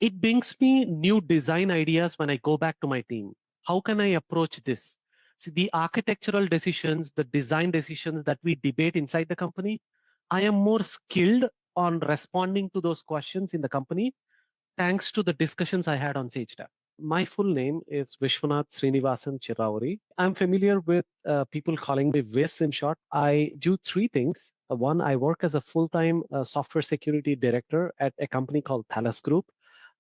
It brings me new design ideas when I go back to my team. How can I approach this? See, the architectural decisions, the design decisions that we debate inside the company, I am more skilled on responding to those questions in the company thanks to the discussions I had on Sagetap. My full name is Viswanath Srinivasan Chirravuri. I'm familiar with people calling me Vis in short. I do three things. One, I work as a full-time software security director at a company called Thales Group.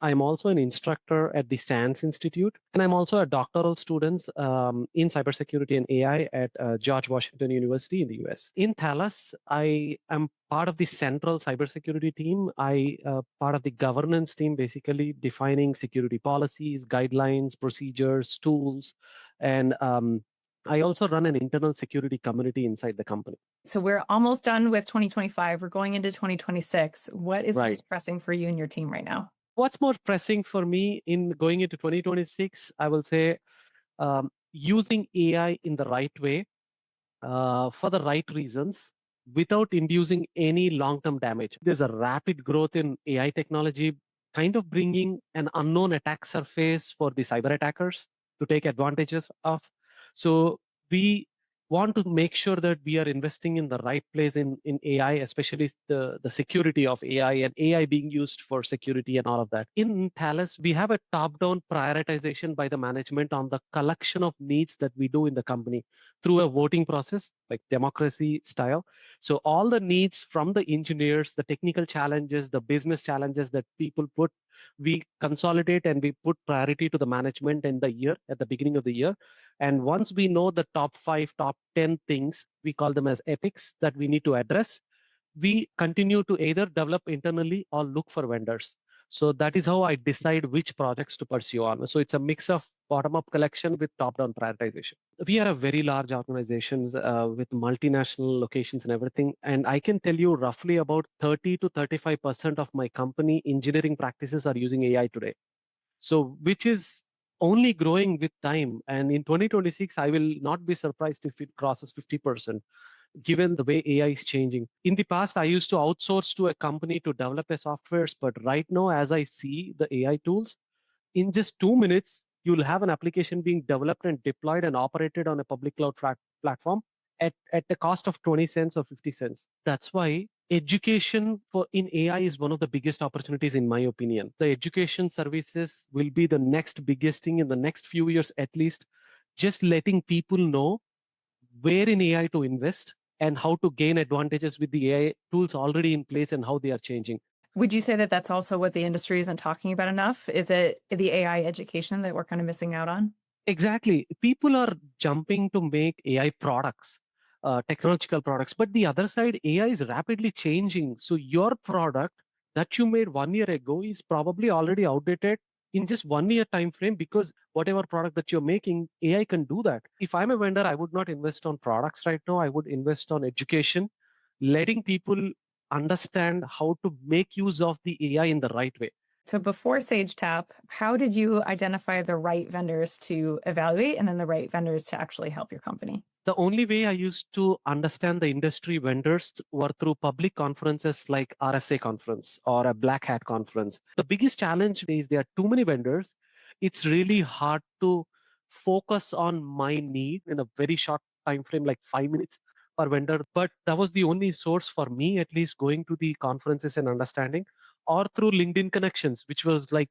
I'm also an instructor at the SANS Institute, and I'm also a doctoral student in cybersecurity and AI at George Washington University in the US. In Thales, I am part of the central cybersecurity team. I part of the governance team, basically defining security policies, guidelines, procedures, tools, and I also run an internal security community inside the company. So we're almost done with 2025. We're going into 2026. What is Right. most pressing for you and your team right now? What's more pressing for me in going into 2026? I will say using AI in the right way for the right reasons without inducing any long term damage. There's a rapid growth in AI technology, kind of bringing an unknown attack surface for the cyber attackers to take advantages of. So we want to make sure that we are investing in the right place in AI, especially the security of AI and AI being used for security and all of that. In Thales, we have a top-down prioritization by the management on the collection of needs that we do in the company through a voting process, like democracy style. So all the needs from the engineers, the technical challenges, the business challenges that people put, we consolidate and we put priority to the management in the year at the beginning of the year. And once we know the top 5, top 10 things, we call them as epics that we need to address, we continue to either develop internally or look for vendors. So that is how I decide which projects to pursue on. So it's a mix of bottom-up collection with top-down prioritization. We are a very large organization with multinational locations and everything. And I can tell you roughly about 30 to 35% of my company engineering practices are using AI today. So which is only growing with time. And in 2026, I will not be surprised if it crosses 50%, given the way AI is changing. In the past, I used to outsource to a company to develop a softwares, but right now, as I see the AI tools, in just 2 minutes, you'll have an application being developed and deployed and operated on a public cloud platform at the cost of 20 cents or 50 cents. That's why education for in AI is one of the biggest opportunities, in my opinion. The education services will be the next biggest thing in the next few years, at least. Just letting people know where in AI to invest and how to gain advantages with the AI tools already in place and how they are changing. Would you say that that's also what the industry isn't talking about enough? Is it the AI education that we're kind of missing out on? Exactly. People are jumping to make AI products, technological products. But the other side, AI is rapidly changing. So your product that you made 1 year ago is probably already outdated in just 1 year time frame, because whatever product that you're making, AI can do that. If I'm a vendor, I would not invest on products right now. I would invest on education, letting people understand how to make use of the AI in the right way. So before Sagetap, how did you identify the right vendors to evaluate and then the right vendors to actually help your company? The only way I used to understand the industry vendors were through public conferences like RSA conference or a Black Hat conference. The biggest challenge is there are too many vendors. It's really hard to focus on my need in a very short time frame, like 5 minutes per vendor. But that was the only source for me, at least going to the conferences and understanding, or through LinkedIn connections, which was like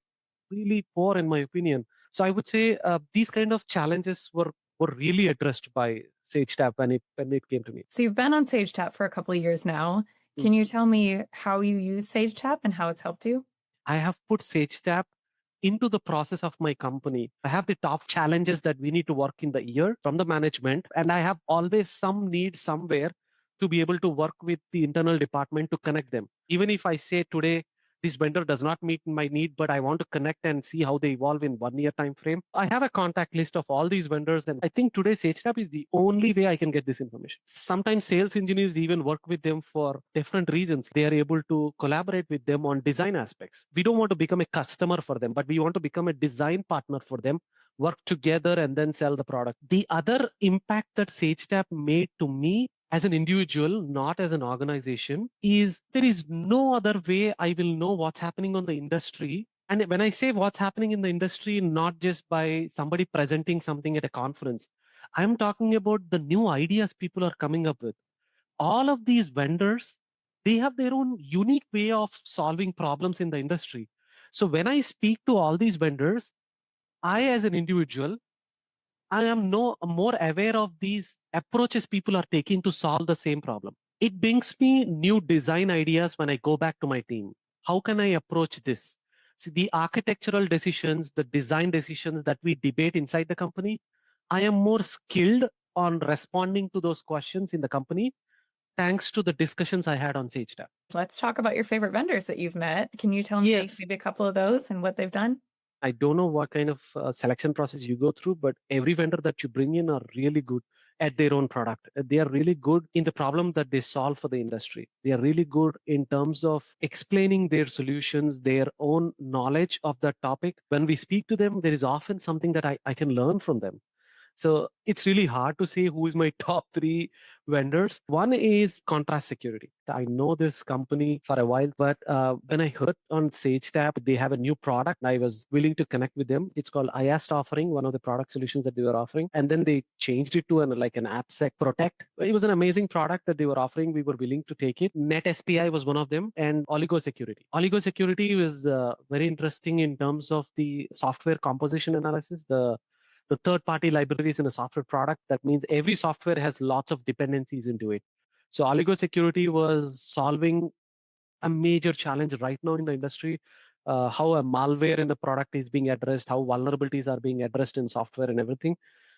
really poor in my opinion. So I would say these kind of challenges were really addressed by Sagetap when it came to me. So you've been on Sagetap for a couple of years now. Mm. Can you tell me how you use Sagetap and how it's helped you? I have put Sagetap into the process of my company. I have the top challenges that we need to work in the year from the management, and I have always some need somewhere to be able to work with the internal department to connect them. Even if I say today this vendor does not meet my need, but I want to connect and see how they evolve in 1 year time frame, I have a contact list of all these vendors, and I think today SageTap is the only way I can get this information. Sometimes sales engineers even work with them for different reasons. They are able to collaborate with them on design aspects. We don't want to become a customer for them, but we want to become a design partner for them, work together, and then sell the product. The other impact that SageTap made to me as an individual, not as an organization, is there is no other way I will know what's happening on the industry And when I say what's happening in the industry, not just by somebody presenting something at a conference, I'm talking about the new ideas people are coming up with. All of these vendors, they have their own unique way of solving problems in the industry. So when I speak to all these vendors, I, as an individual, I am no more aware of these approaches people are taking to solve the same problem. It brings me new design ideas when I go back to my team. How can I approach this? See, the architectural decisions, the design decisions that we debate inside the company, I am more skilled on responding to those questions in the company thanks to the discussions I had on Sagetap. Let's talk about your favorite vendors that you've met. Can you tell me Yes. maybe a couple of those and what they've done? I don't know what kind of selection process you go through, but every vendor that you bring in are really good at their own product. They are really good in the problem that they solve for the industry. They are really good in terms of explaining their solutions, their own knowledge of that topic. When we speak to them, there is often something that I can learn from them. So it's really hard to say who is my top three vendors. One is contrast security. I know this company for a while, but when I heard on Sagetap, they have a new product. I was willing to connect with them. It's called IAST offering, one of the product solutions that they were offering. And then they changed it to like an AppSec Protect. It was an amazing product that they were offering. We were willing to take it. Net SPI was one of them, and Oligo Security. Oligo Security was very interesting in terms of the software composition analysis, the third party libraries in a software product. That means every software has lots of dependencies into it. So oligo security was solving a major challenge right now in the industry. How a malware in the product is being addressed, how vulnerabilities are being addressed in software and everything.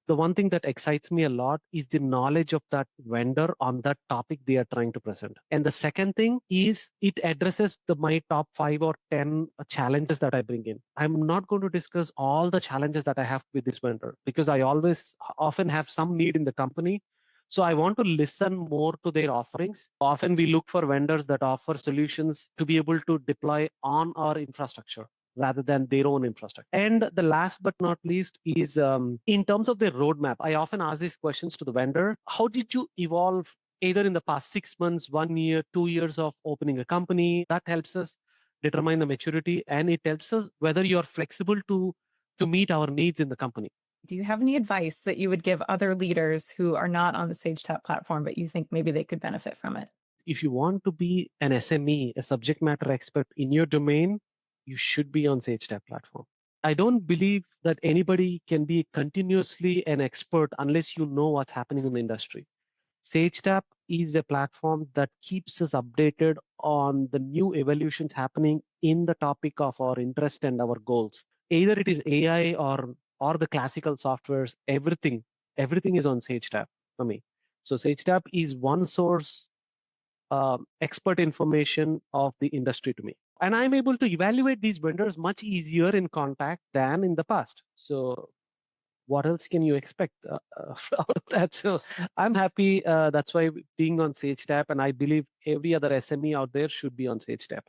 The one thing that excites me a lot is the knowledge of that vendor on that topic they are trying to present. And the second thing is it addresses my top 5 or 10 challenges that I bring in. I'm not going to discuss all the challenges that I have with this vendor because I always often have some need in the company. So I want to listen more to their offerings. Often we look for vendors that offer solutions to be able to deploy on our infrastructure rather than their own infrastructure. And the last but not least is in terms of their roadmap. I often ask these questions to the vendor. How did you evolve either in the past 6 months, 1 year, 2 years of opening a company? That helps us determine the maturity, and it helps us whether you're flexible to meet our needs in the company. Do you have any advice that you would give other leaders who are not on the SageTap platform, but you think maybe they could benefit from it? If you want to be an SME, a subject matter expert in your domain, you should be on Sagetap platform. I don't believe that anybody can be continuously an expert unless you know what's happening in the industry. Sagetap is a platform that keeps us updated on the new evolutions happening in the topic of our interest and our goals. Either it is AI or the classical softwares, everything is on Sagetap for me. So Sagetap is one source expert information of the industry to me. And I'm able to evaluate these vendors much easier in contact than in the past. So what else can you expect out of that? So I'm happy. That's why being on SageTap, and I believe every other SME out there should be on SageTap.